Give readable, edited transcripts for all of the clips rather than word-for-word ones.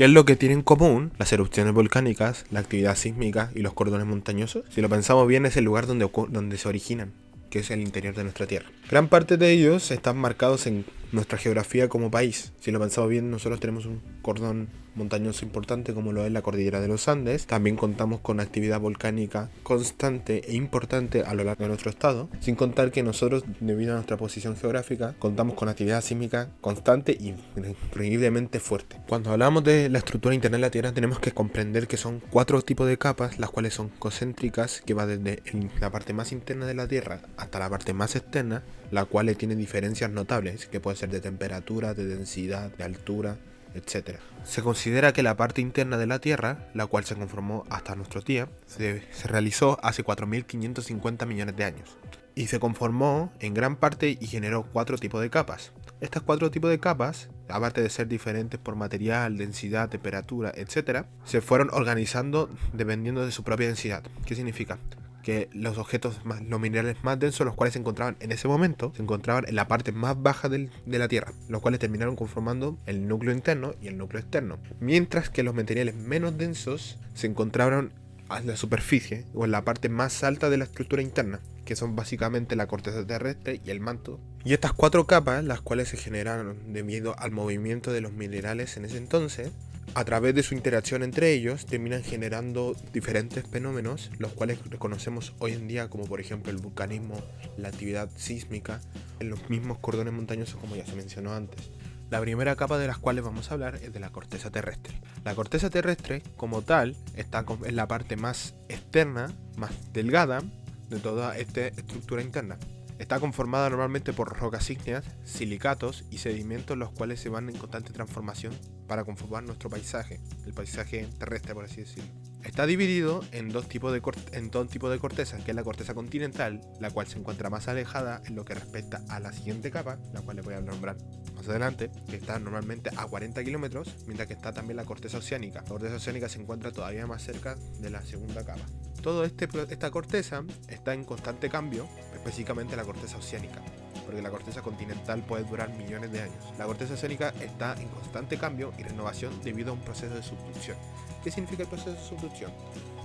¿Qué es lo que tienen en común las erupciones volcánicas, la actividad sísmica y los cordones montañosos? Si lo pensamos bien, es el lugar donde se originan, que es el interior de nuestra Tierra. Gran parte de ellos están marcados en nuestra geografía como país. Si lo pensamos bien, nosotros tenemos un cordón montañoso importante como lo es la cordillera de los Andes. También contamos con actividad volcánica constante e importante a lo largo de nuestro estado, sin contar que nosotros, debido a nuestra posición geográfica, contamos con actividad sísmica constante y increíblemente fuerte. Cuando hablamos de la estructura interna de la Tierra, tenemos que comprender que son 4 tipos de capas, las cuales son concéntricas, que va desde la parte más interna de la Tierra hasta la parte más externa, la cual tiene diferencias notables, que puede ser de temperatura, de densidad, de altura, etc. Se considera que la parte interna de la Tierra, la cual se conformó hasta nuestros días, se realizó hace 4.550 millones de años. Y se conformó en gran parte y generó 4 tipos de capas. Estas 4 tipos de capas, aparte de ser diferentes por material, densidad, temperatura, etc., se fueron organizando dependiendo de su propia densidad. ¿Qué significa? Que los los minerales más densos, los cuales se encontraban en ese momento, se encontraban en la parte más baja de la Tierra, los cuales terminaron conformando el núcleo interno y el núcleo externo. Mientras que los materiales menos densos se encontraban en la superficie o en la parte más alta de la estructura interna, que son básicamente la corteza terrestre y el manto. Y estas 4 capas, las cuales se generaron debido al movimiento de los minerales en ese entonces, a través de su interacción entre ellos, terminan generando diferentes fenómenos, los cuales reconocemos hoy en día, como por ejemplo el vulcanismo, la actividad sísmica, en los mismos cordones montañosos como ya se mencionó antes. La primera capa de las cuales vamos a hablar es de la corteza terrestre. La corteza terrestre, como tal, está en la parte más externa, más delgada de toda esta estructura interna. Está conformada normalmente por rocas ígneas, silicatos y sedimentos, los cuales se van en constante transformación para conformar nuestro paisaje, el paisaje terrestre, por así decirlo. Está dividido en dos tipos de corteza, que es la corteza continental, la cual se encuentra más alejada en lo que respecta a la siguiente capa, la cual le voy a nombrar más adelante, que está normalmente a 40 kilómetros, mientras que está también la corteza oceánica. La corteza oceánica se encuentra todavía más cerca de la segunda capa. Toda esta corteza está en constante cambio, específicamente la corteza oceánica, porque la corteza continental puede durar millones de años. La corteza oceánica está en constante cambio y renovación debido a un proceso de subducción. ¿Qué significa el proceso de subducción?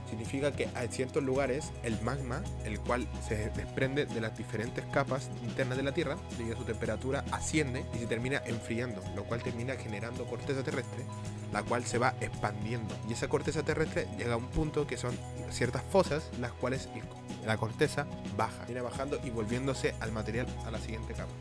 Significa que hay ciertos lugares el magma, el cual se desprende de las diferentes capas internas de la Tierra, debido a su temperatura, asciende y se termina enfriando, lo cual termina generando corteza terrestre, la cual se va expandiendo. Y esa corteza terrestre llega a un punto que son ciertas fosas, las cuales la corteza baja, viene bajando y volviéndose al material a la siguiente capa.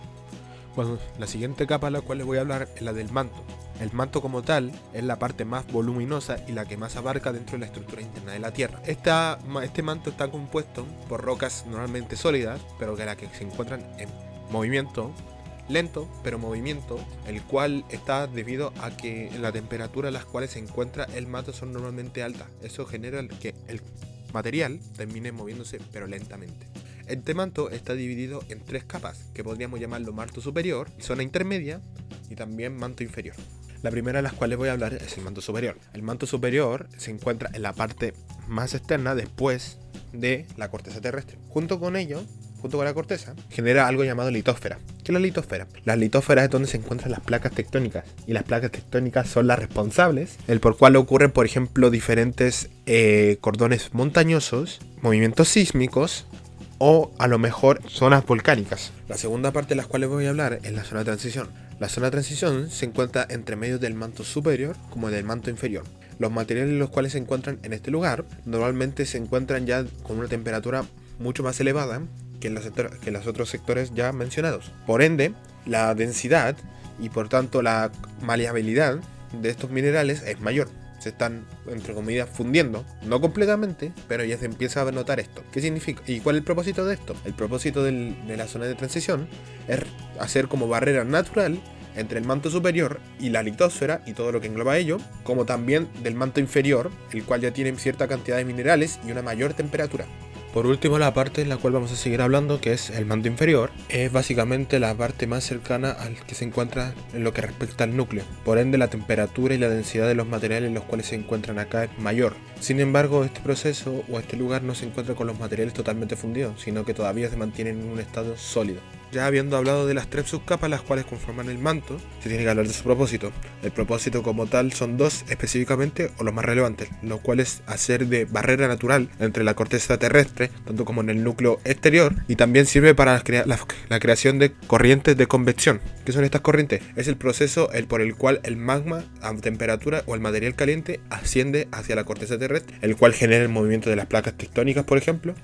Bueno, la siguiente capa a la cual les voy a hablar es la del manto. El manto como tal es la parte más voluminosa y la que más abarca dentro de la estructura interna de la Tierra. Este manto está compuesto por rocas normalmente sólidas, pero que se encuentran en movimiento, lento pero movimiento, el cual está debido a que la temperatura a las cuales se encuentra el manto son normalmente altas. Eso genera que el material termine moviéndose pero lentamente. Este manto está dividido en 3 capas, que podríamos llamarlo manto superior, zona intermedia y también manto inferior. La primera de las cuales voy a hablar es el manto superior. El manto superior se encuentra en la parte más externa después de la corteza terrestre. Junto con la corteza, genera algo llamado litósfera. ¿Qué es la litósfera? La litósfera es donde se encuentran las placas tectónicas. Y las placas tectónicas son las responsables, el por cual ocurren, por ejemplo, diferentes cordones montañosos, movimientos sísmicos, o a lo mejor zonas volcánicas. La segunda parte de las cuales voy a hablar es la zona de transición. La zona de transición se encuentra entre medio del manto superior como del manto inferior. Los materiales los cuales se encuentran en este lugar normalmente se encuentran ya con una temperatura mucho más elevada que en los otros sectores ya mencionados. Por ende, la densidad y por tanto la maleabilidad de estos minerales es mayor. Se están, entre comillas, fundiendo, no completamente, pero ya se empieza a notar esto. ¿Qué significa? ¿Y cuál es el propósito de esto? El propósito de la zona de transición es hacer como barrera natural entre el manto superior y la litósfera y todo lo que engloba ello, como también del manto inferior, el cual ya tiene cierta cantidad de minerales y una mayor temperatura. Por último, la parte en la cual vamos a seguir hablando, que es el manto inferior, es básicamente la parte más cercana al que se encuentra en lo que respecta al núcleo. Por ende, la temperatura y la densidad de los materiales en los cuales se encuentran acá es mayor. Sin embargo, este proceso o este lugar no se encuentra con los materiales totalmente fundidos, sino que todavía se mantienen en un estado sólido. Ya habiendo hablado de las 3 subcapas las cuales conforman el manto, se tiene que hablar de su propósito. El propósito como tal son 2 específicamente, o los más relevantes, los cuales hacer de barrera natural entre la corteza terrestre, tanto como en el núcleo exterior, y también sirve para la creación de corrientes de convección. ¿Qué son estas corrientes? Es el proceso por el cual el magma a temperatura o el material caliente asciende hacia la corteza terrestre, el cual genera el movimiento de las placas tectónicas, por ejemplo,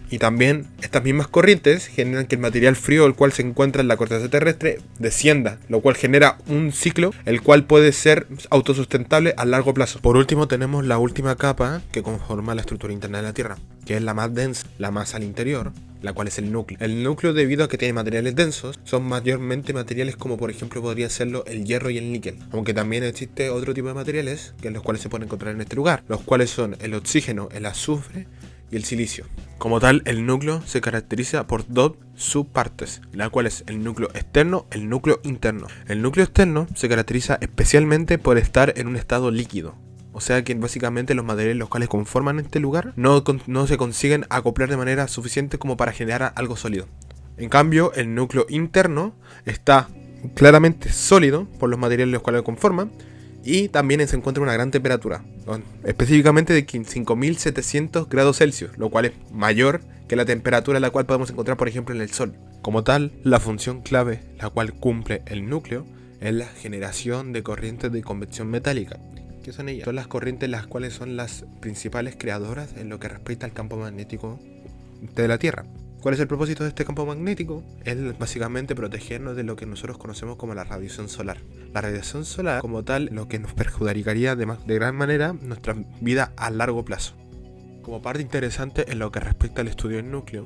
y también estas mismas corrientes generan que el material frío el cual se encuentra en la corteza terrestre descienda, lo cual genera un ciclo el cual puede ser autosustentable a largo plazo. Por último tenemos la última capa que conforma la estructura interna de la Tierra, que es la más densa, la más al interior, la cual es el núcleo. El núcleo, debido a que tiene materiales densos, son mayormente materiales como por ejemplo podría serlo el hierro y el níquel, aunque también existe otro tipo de materiales que en los cuales se pueden encontrar en este lugar, los cuales son el oxígeno, el azufre y el silicio. Como tal, el núcleo se caracteriza por 2 subpartes, la cual es el núcleo externo y el núcleo interno. El núcleo externo se caracteriza especialmente por estar en un estado líquido. O sea que básicamente los materiales los cuales conforman este lugar no se consiguen acoplar de manera suficiente como para generar algo sólido. En cambio, el núcleo interno está claramente sólido por los materiales los cuales lo conforman, y también se encuentra una gran temperatura, específicamente de 5700 grados Celsius, lo cual es mayor que la temperatura la cual podemos encontrar por ejemplo en el Sol. Como tal, la función clave la cual cumple el núcleo es la generación de corrientes de convección metálica. ¿Qué son ellas? Son las corrientes las cuales son las principales creadoras en lo que respecta al campo magnético de la Tierra. ¿Cuál es el propósito de este campo magnético? Es básicamente protegernos de lo que nosotros conocemos como la radiación solar. La radiación solar, como tal, lo que nos perjudicaría de gran manera nuestra vida a largo plazo. Como parte interesante en lo que respecta al estudio del núcleo,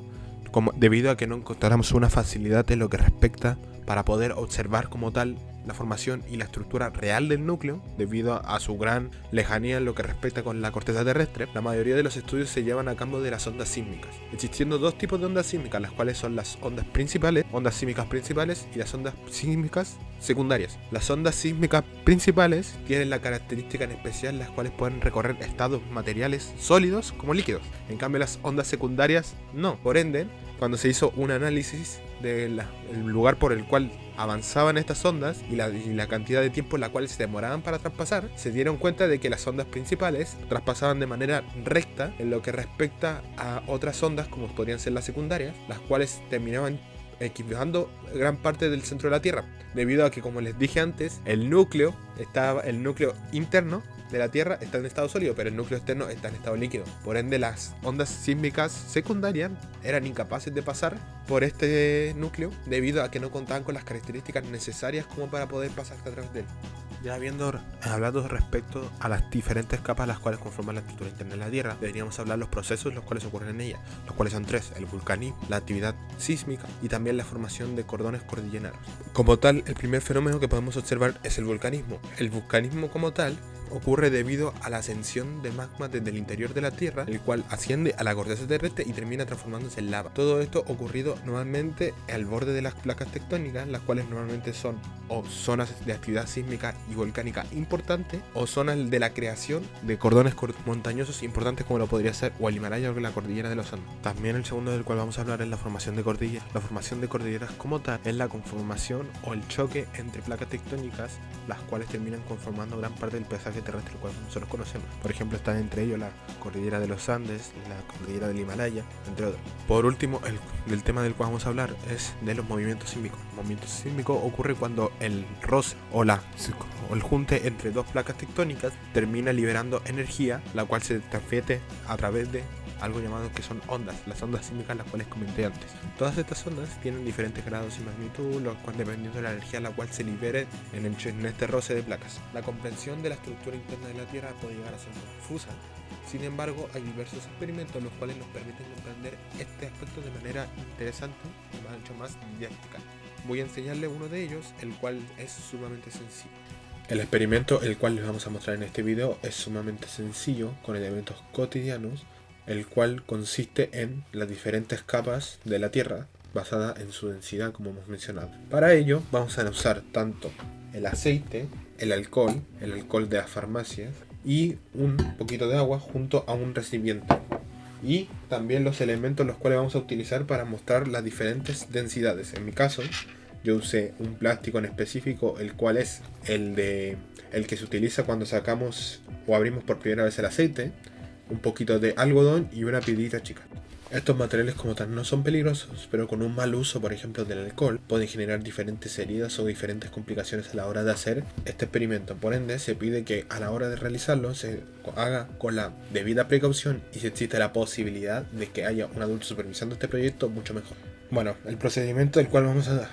debido a que no encontramos una facilidad en lo que respecta para poder observar como tal la formación y la estructura real del núcleo, debido a su gran lejanía en lo que respecta con la corteza terrestre, la mayoría de los estudios se llevan a cabo de las ondas sísmicas, existiendo 2 tipos de ondas sísmicas, las cuales son las ondas sísmicas principales y las ondas sísmicas secundarias. Las ondas sísmicas principales tienen la característica en especial las cuales pueden recorrer estados materiales sólidos como líquidos. En cambio las ondas secundarias no. Por ende, cuando se hizo un análisis del lugar por el cual avanzaban estas ondas y la cantidad de tiempo en la cual se demoraban para traspasar, se dieron cuenta de que las ondas principales traspasaban de manera recta en lo que respecta a otras ondas como podrían ser las secundarias, las cuales terminaban equivocando gran parte del centro de la Tierra, debido a que, como les dije antes, el núcleo interno de la Tierra está en estado sólido, pero el núcleo externo está en estado líquido. Por ende, las ondas sísmicas secundarias eran incapaces de pasar por este núcleo debido a que no contaban con las características necesarias como para poder pasar a través de él. Ya habiendo hablado respecto a las diferentes capas las cuales conforman la estructura interna de la Tierra, deberíamos hablar los procesos los cuales ocurren en ella, los cuales son 3: el vulcanismo, la actividad sísmica y también la formación de cordones cordilleranos. Como tal, el primer fenómeno que podemos observar es el vulcanismo. El vulcanismo como tal ocurre debido a la ascensión de magma desde el interior de la Tierra, el cual asciende a la corteza terrestre y termina transformándose en lava. Todo esto ocurrido normalmente al borde de las placas tectónicas, las cuales normalmente son o zonas de actividad sísmica y volcánica importante, o zonas de la creación de cordones montañosos importantes como lo podría ser o el Himalaya o la cordillera de los Andes. También el segundo del cual vamos a hablar es la formación de cordilleras. La formación de cordilleras como tal es la conformación o el choque entre placas tectónicas, las cuales terminan conformando gran parte del paisaje terrestre el cual nosotros conocemos. Por ejemplo, están entre ellos la cordillera de los Andes, la cordillera del Himalaya, entre otros. Por último, el tema del cual vamos a hablar es de los movimientos sísmicos. El movimiento sísmico ocurre cuando el roce o el junte entre 2 placas tectónicas termina liberando energía, la cual se transfiere a través de algo llamado que son ondas, las ondas sísmicas las cuales comenté antes. Todas estas ondas tienen diferentes grados y magnitud, los cuales dependiendo de la energía la cual se libere en este roce de placas. La comprensión de la estructura interna de la Tierra puede llegar a ser confusa. Sin embargo, hay diversos experimentos los cuales nos permiten comprender este aspecto de manera interesante y mucho más didáctica. Voy a enseñarles uno de ellos, el cual es sumamente sencillo. El experimento el cual les vamos a mostrar en este video es sumamente sencillo, con elementos cotidianos, el cual consiste en las diferentes capas de la Tierra basada en su densidad, como hemos mencionado. Para ello vamos a usar tanto el aceite, el alcohol de las farmacias y un poquito de agua junto a un recipiente. y también los elementos los cuales vamos a utilizar para mostrar las diferentes densidades. En mi caso, yo usé un plástico en específico, el cual es el que se utiliza cuando sacamos o abrimos por primera vez el aceite, un poquito de algodón y una piedrita chica. Estos materiales como tal no son peligrosos, pero con un mal uso, por ejemplo, del alcohol, pueden generar diferentes heridas o diferentes complicaciones a la hora de hacer este experimento. Por ende, se pide que a la hora de realizarlo se haga con la debida precaución, y si existe la posibilidad de que haya un adulto supervisando este proyecto, mucho mejor. Bueno, el procedimiento del cual vamos a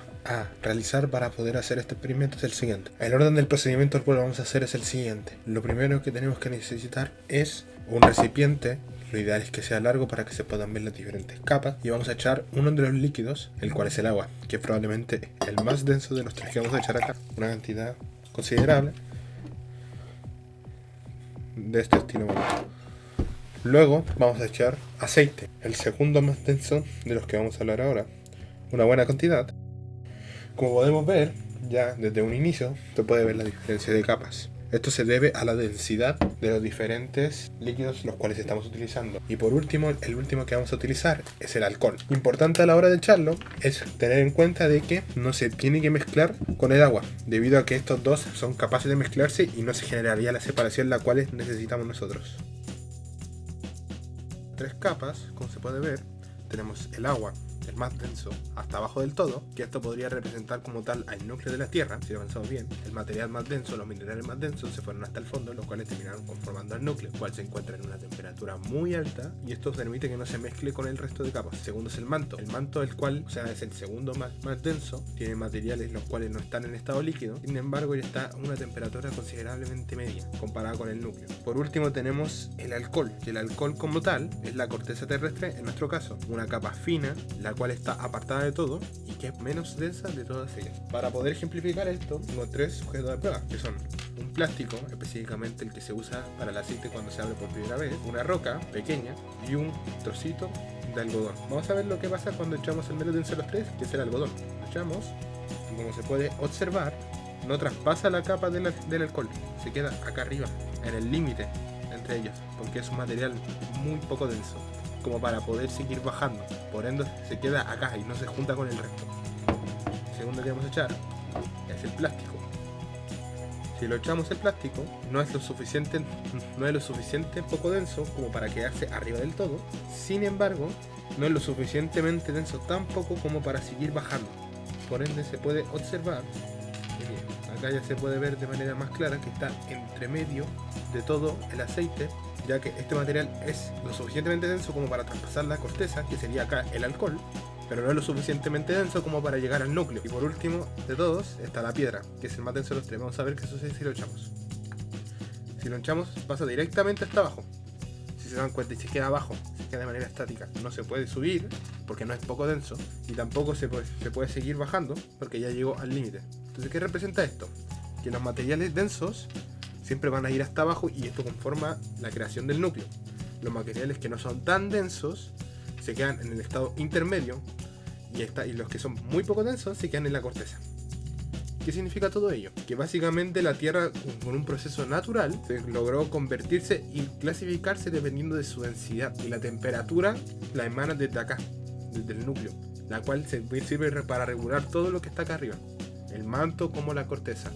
realizar para poder hacer este experimento es el siguiente. El orden del procedimiento al cual vamos a hacer es el siguiente. Lo primero que tenemos que necesitar es un recipiente. Lo ideal es que sea largo para que se puedan ver las diferentes capas, y vamos a echar uno de los líquidos, el cual es el agua, que es probablemente el más denso de los tres que vamos a echar acá. Una cantidad considerable de este estilo. Luego vamos a echar aceite, el segundo más denso de los que vamos a hablar ahora, una buena cantidad. Como podemos ver, ya desde un inicio se puede ver la diferencia de capas. Esto se debe a la densidad de los diferentes líquidos los cuales estamos utilizando. Y por último, el último que vamos a utilizar es el alcohol. Importante a la hora de echarlo es tener en cuenta de que no se tiene que mezclar con el agua, debido a que estos dos son capaces de mezclarse y no se generaría la separación la cual necesitamos nosotros. Tres capas, como se puede ver, tenemos el agua, el más denso, hasta abajo del todo, que esto podría representar como tal al núcleo de la Tierra, si lo pensamos bien. El material más denso, los minerales más densos se fueron hasta el fondo, los cuales terminaron conformando el núcleo, el cual se encuentra en una temperatura muy alta, y esto permite que no se mezcle con el resto de capas. Segundo es el manto, el cual, o sea, es el segundo más denso, tiene materiales los cuales no están en estado líquido, sin embargo ya está a una temperatura considerablemente media, comparada con el núcleo. Por último tenemos el alcohol, que el alcohol como tal es la corteza terrestre, en nuestro caso, una capa fina, la cual está apartada de todo y que es menos densa de todas ellas. Para poder ejemplificar esto, tengo tres sujetos de prueba, que son un plástico, específicamente el que se usa para el aceite cuando se abre por primera vez, una roca pequeña y un trocito de algodón. Vamos a ver lo que pasa cuando echamos el menos denso de los tres, que es el algodón. Lo echamos y, como se puede observar, no traspasa la capa del alcohol, se queda acá arriba, en el límite entre ellos, porque es un material muy poco denso como para poder seguir bajando. Por ende se queda acá y no se junta con el resto. El segundo que vamos a echar es el plástico. Si lo echamos el plástico, no es lo suficiente poco denso como para quedarse arriba del todo. Sin embargo, no es lo suficientemente denso tampoco como para seguir bajando. Por ende se puede observar, acá ya se puede ver de manera más clara que está entre medio de todo el aceite, ya que este material es lo suficientemente denso como para traspasar la corteza, que sería acá el alcohol, pero no es lo suficientemente denso como para llegar al núcleo. Y por último de todos está la piedra, que es el más denso de los tres. Vamos a ver qué sucede si lo echamos. Si lo echamos, pasa directamente hasta abajo. Si se dan cuenta, y se queda abajo, se queda de manera estática. No se puede subir porque no es poco denso, y tampoco se puede seguir bajando porque ya llegó al límite. Entonces, ¿qué representa esto? Que los materiales densos siempre van a ir hasta abajo, y esto conforma la creación del núcleo. Los materiales que no son tan densos se quedan en el estado intermedio, y los que son muy poco densos se quedan en la corteza. ¿Qué significa todo ello? Que básicamente la Tierra, con un proceso natural, se logró convertirse y clasificarse dependiendo de su densidad, y la temperatura la emana desde acá, desde el núcleo, la cual sirve para regular todo lo que está acá arriba, el manto como la corteza.